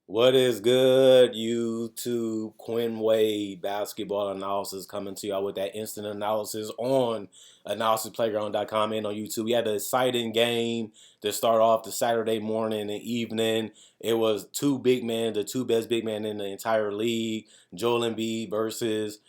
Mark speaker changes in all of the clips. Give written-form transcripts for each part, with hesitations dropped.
Speaker 1: What is good, YouTube? Quinn Wade basketball analysis coming to y'all with that instant analysis on analysisplayground.com and on YouTube. We had an exciting game to start off the Saturday morning and evening. It was two big men, the two best big men in the entire league, Joel Embiid versus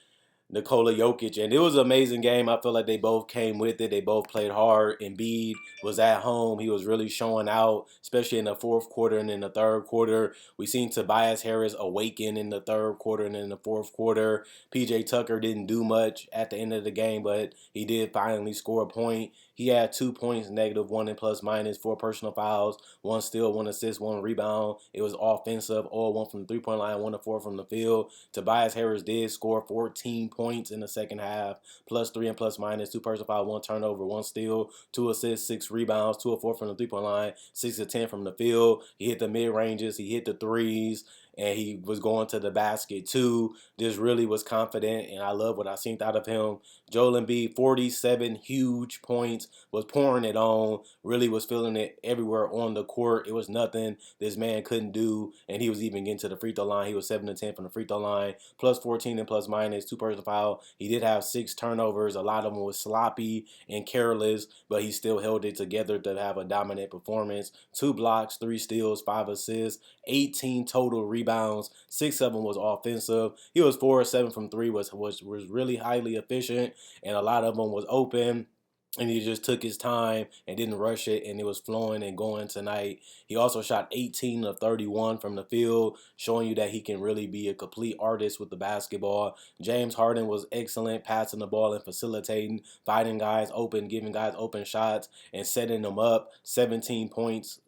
Speaker 1: Nikola Jokic, and it was an amazing game. I feel like they both came with it. They both played hard. Embiid was at home. He was really showing out, especially in the fourth quarter and in the third quarter. We seen Tobias Harris awaken in the third quarter and in the fourth quarter. PJ Tucker didn't do much at the end of the game, but he did finally score a point. He had 2 points, negative one and plus minus, four personal fouls, one steal, one assist, one rebound. It was offensive, all one from the 3 point line, one to four from the field. Tobias Harris did score 14 points in the second half, plus three and plus minus, two personal foul, one turnover, one steal, two assists, six rebounds, two of four from the 3 point line, 6 of 10 from the field. He hit the mid ranges, he hit the threes, and he was going to the basket too. Just really was confident, and I love what I seen out of him. Joel Embiid, 47 huge points, was pouring it on, really was feeling it everywhere on the court. It was nothing this man couldn't do, and he was even getting to the free throw line. He was 7 of 10 from the free throw line, plus 14 and plus minus, two personal foul. He did have six turnovers. A lot of them was sloppy and careless, but he still held it together to have a dominant performance. Two blocks, three steals, five assists, 18 total rebounds. Six of them was offensive. He was 4 of 7 from three, was really highly efficient, and a lot of them was open, and he just took his time and didn't rush it, and it was flowing and going tonight. He also shot 18 of 31 from the field, showing you that he can really be a complete artist with the basketball. James Harden was excellent, passing the ball and facilitating, finding guys open, giving guys open shots, and setting them up. 17 points,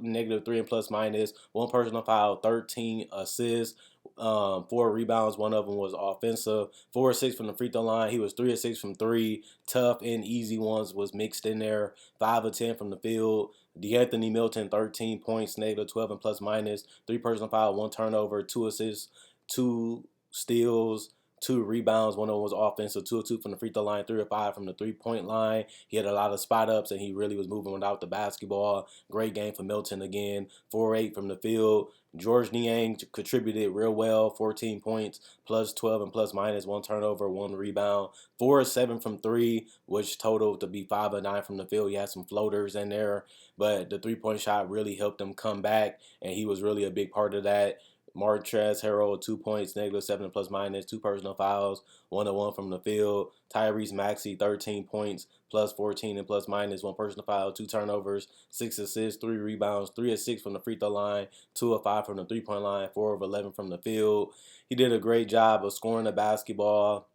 Speaker 1: negative three and plus minus, one personal foul, 13 assists, four rebounds. One of them was offensive. 4 of 6 from the free throw line. He was 3 of 6 from three. Tough and easy ones was mixed in there. 5 of 10 from the field. DeAnthony Milton, 13 points, negative 12 and plus minus, three personal foul, one turnover, two assists, two steals, two rebounds. One of them was offensive, 2 of 2 from the free throw line, 3 of 5 from the 3 point line. He had a lot of spot ups, and he really was moving without the basketball. Great game for Milton again. 4 of 8 from the field. George Niang contributed real well, 14 points, plus 12 and plus minus, one turnover, one rebound. 4 of 7 from three, which totaled to be 5 of 9 from the field. He had some floaters in there, but the 3 point shot really helped him come back, and he was really a big part of that. Martrez Harrell, 2 points, negative seven plus minus, two personal fouls, 1 of 1 from the field. Tyrese Maxey, 13 points, plus 14 and plus minus, one personal foul, two turnovers, six assists, three rebounds, 3 of 6 from the free throw line, 2 of 5 from the 3 point line, 4 of 11 from the field. He did a great job of scoring the basketball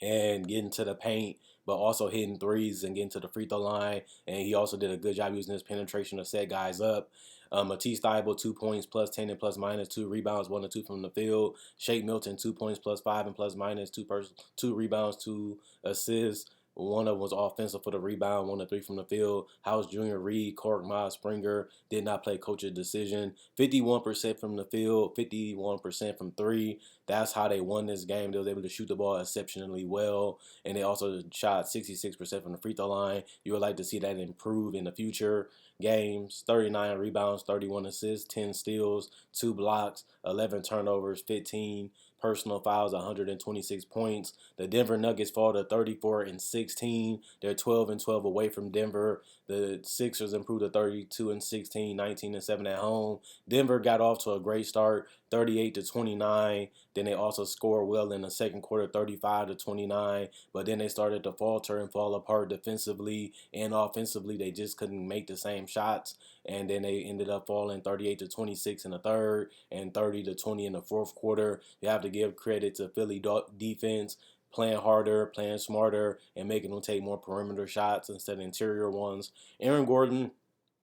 Speaker 1: and getting to the paint, but also hitting threes and getting to the free throw line. And he also did a good job using his penetration to set guys up. Matisse Thybulle, 2 points, plus 10 and plus minus, two rebounds, 1 of 2 from the field. Shake Milton, 2 points, plus 5 and plus minus, two rebounds, two assists. One of them was offensive for the rebound, 1 of 3 from the field. House Jr. Reed, Cork, Miles Springer did not play coach's decision. 51% from the field, 51% from three. That's how they won this game. They was able to shoot the ball exceptionally well, and they also shot 66% from the free throw line. You would like to see that improve in the future games. 39 rebounds, 31 assists, 10 steals, two blocks, 11 turnovers, 15 personal fouls, 126 points. The Denver Nuggets fall to 34 and 16. They're 12 and 12 away from Denver. The Sixers improved to 32 and 16, 19 and 7 at home. Denver got off to a great start, 38 to 29. Then they also scored well in the second quarter, 35 to 29. But then they started to falter and fall apart defensively and offensively. They just couldn't make the same shots. And then they ended up falling 38 to 26 in the third and 30 to 20 in the fourth quarter. You have to give credit to Philly defense, playing harder, playing smarter, and making them take more perimeter shots instead of interior ones. Aaron Gordon,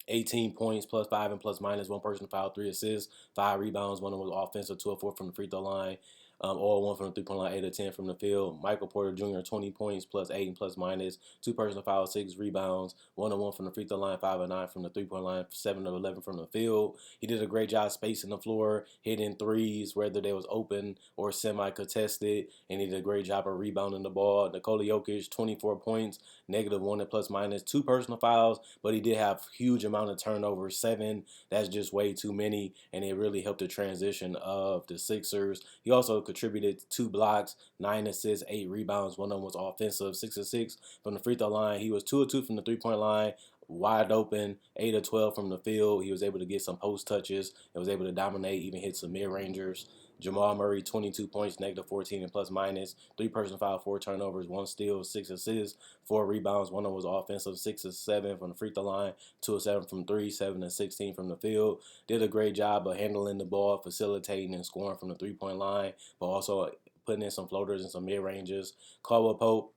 Speaker 1: 18 points, plus 5 and plus minus, one person foul, three assists, five rebounds, one of them was offensive, 2 of 4 from the free throw line. all one from the three-point line, 8 of 10 from the field. Michael Porter Jr., 20 points, plus 8 and plus minus, 2 personal fouls, 6 rebounds, 1 of 1 from the free throw line, 5 of 9 from the three-point line, 7 of 11 from the field. He did a great job spacing the floor, hitting threes, whether they was open or semi-contested, and he did a great job of rebounding the ball. Nikola Jokic, 24 points, -1 and plus minus, 2 personal fouls, but he did have huge amount of turnovers, 7. That's just way too many, and it really helped the transition of the Sixers. He also contributed 2 blocks, 9 assists, 8 rebounds. One of them was offensive, 6 of 6 from the free throw line. He was 2 of 2 from the three-point line, wide open, 8 of 12 from the field. He was able to get some post touches and was able to dominate, even hit some mid-rangers. Jamal Murray, 22 points, -14 and plus minus, 3 personal foul, 4 turnovers, 1 steal, 6 assists, 4 rebounds. One of them was offensive, 6 of 7 from the free throw line, 2 of 7 from 3, 7 of 16 from the field. Did a great job of handling the ball, facilitating and scoring from the three-point line, but also putting in some floaters and some mid-ranges. Caldwell Pope,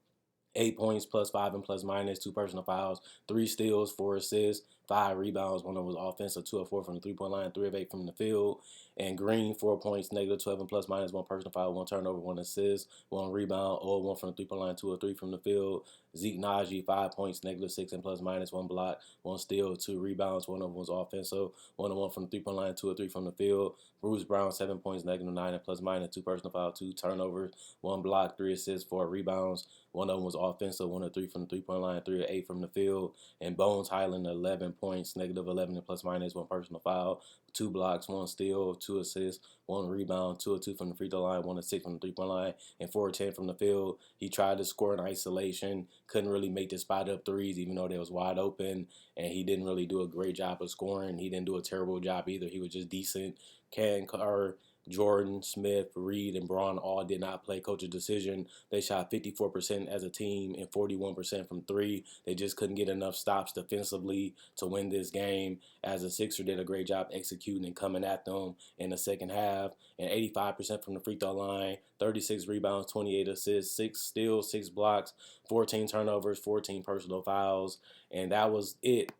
Speaker 1: 8 points, plus 5 and plus minus, 2 personal fouls, 3 steals, 4 assists, 5 rebounds. One of them was offensive, 2 of 4 from the three-point line, 3 of 8 from the field. And Green, 4 points, -12 and plus minus, 1 personal foul, 1 turnover, 1 assist, 1 rebound, all 1 from the three-point line, 2 of 3 from the field. Zeke Naji, 5 points, -6 and plus minus, 1 block, 1 steal, 2 rebounds. One of them was offensive, 1 of 1 from the three-point line, 2 of 3 from the field. Bruce Brown, 7 points, -9 and plus minus, 2 personal foul, 2 turnovers, 1 block, 3 assists, 4 rebounds. One of them was offensive, 1 of 3 from the three-point line, 3 of 8 from the field. And Bones Highland, 11 points, -11 and plus minus, 1 personal foul, 2 blocks, 1 steal, 2 assists, 1 rebound, 2 of 2 from the free throw line, 1 of 6 from the three-point line, and 4 of 10 from the field. He tried to score in isolation, couldn't really make the spot up threes, even though they was wide open, and he didn't really do a great job of scoring. He didn't do a terrible job either. He was just decent. Ken Carr, Jordan, Smith, Reed, and Braun all did not play coach's decision. They shot 54% as a team and 41% from 3. They just couldn't get enough stops defensively to win this game, as the Sixers did a great job executing and coming at them in the second half. And 85% from the free throw line, 36 rebounds, 28 assists, 6 steals, 6 blocks, 14 turnovers, 14 personal fouls. And that was it.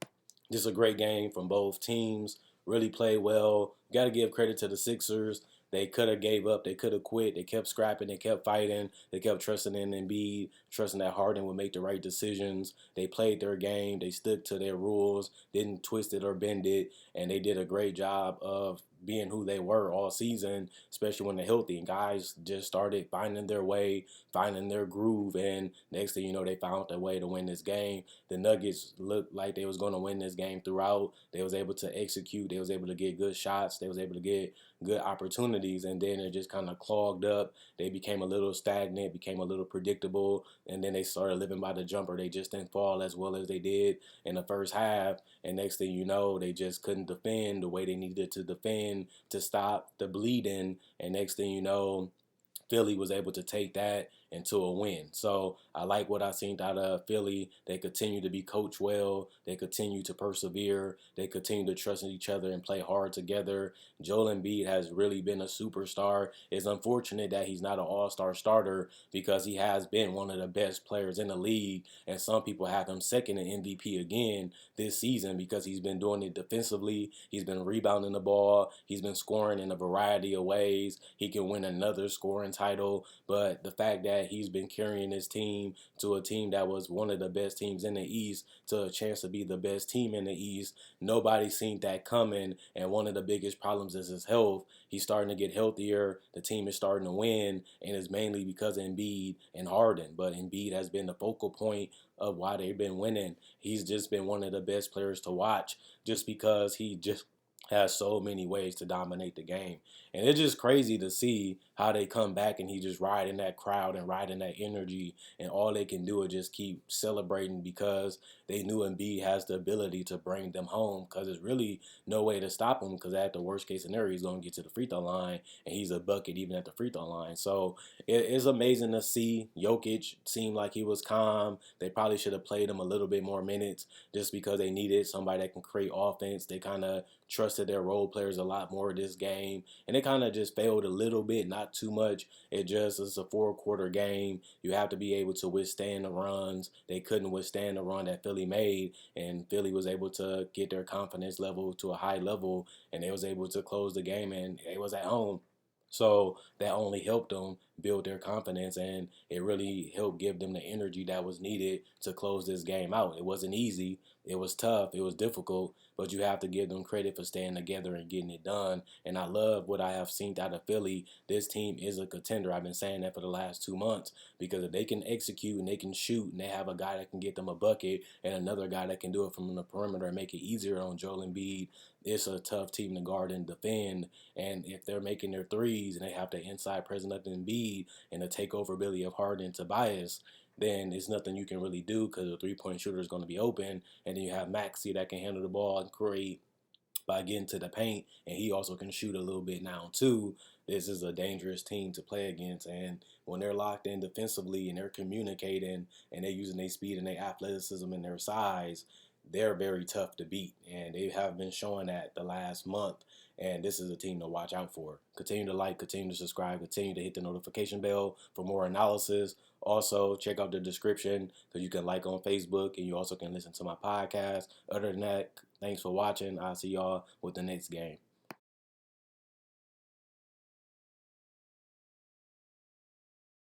Speaker 1: Just a great game from both teams. Really played well. Got to give credit to the Sixers. They could have gave up. They could have quit. They kept scrapping. They kept fighting. They kept trusting in Embiid, trusting that Harden would make the right decisions. They played their game. They stuck to their rules, didn't twist it or bend it, and they did a great job of being who they were all season, especially when they're healthy. And guys just started finding their way, finding their groove, and next thing you know, they found their way to win this game. The Nuggets looked like they was going to win this game throughout. They was able to execute. They was able to get good shots. They was able to get good opportunities, and then it just kind of clogged up. They became a little stagnant, became a little predictable, and then they started living by the jumper. They just didn't fall as well as they did in the first half, and next thing you know, they just couldn't defend the way they needed to defend to stop the bleeding, and next thing you know, Philly was able to take that into a win. So I like what I seen out of Philly. They continue to be coached well. They continue to persevere. They continue to trust in each other and play hard together. Joel Embiid has really been a superstar. It's unfortunate that he's not an all-star starter because he has been one of the best players in the league, and some people have him second in MVP again this season because he's been doing it defensively. He's been rebounding the ball. He's been scoring in a variety of ways. He can win another scoring title, but the fact that he's been carrying his team to a team that was one of the best teams in the East to a chance to be the best team in the East, nobody seen that coming, and one of the biggest problems is his health. He's starting to get healthier. The team is starting to win, and it's mainly because of Embiid and Harden, but Embiid has been the focal point of why they've been winning. He's just been one of the best players to watch just because he just has so many ways to dominate the game. And it's just crazy to see how they come back and he just riding that crowd and riding that energy, and all they can do is just keep celebrating because they knew Embiid has the ability to bring them home, because there's really no way to stop him, because at the worst case scenario he's going to get to the free throw line and he's a bucket even at the free throw line. So it's amazing to see. Jokic seemed like he was calm. They probably should have played him a little bit more minutes just because they needed somebody that can create offense. They kind of trusted their role players a lot more this game, and it kind of just failed a little bit, not too much. It's a 4-quarter game. You have to be able to withstand the runs. They couldn't withstand the run that Philly made, and Philly was able to get their confidence level to a high level, and they was able to close the game, and they was at home. So that only helped them build their confidence, and it really helped give them the energy that was needed to close this game out. It wasn't easy, it was tough, it was difficult, but you have to give them credit for staying together and getting it done. And I love what I have seen out of Philly. This team is a contender. I've been saying that for the last 2 months, because if they can execute and they can shoot and they have a guy that can get them a bucket and another guy that can do it from the perimeter and make it easier on Joel Embiid, it's a tough team to guard and defend. And if they're making their threes and they have the inside presence of Embiid and the takeover ability of Harden and Tobias, then it's nothing you can really do because the three-point shooter is going to be open. And then you have Maxey that can handle the ball and create by getting to the paint, and he also can shoot a little bit now too. This is a dangerous team to play against, and when they're locked in defensively and they're communicating and they're using their speed and their athleticism and their size, they're very tough to beat, and they have been showing that the last month. And this is a team to watch out for. Continue to like, continue to subscribe, continue to hit the notification bell for more analysis. Also, check out the description because you can like on Facebook and you also can listen to my podcast. Other than that, thanks for watching. I'll see y'all with the next game.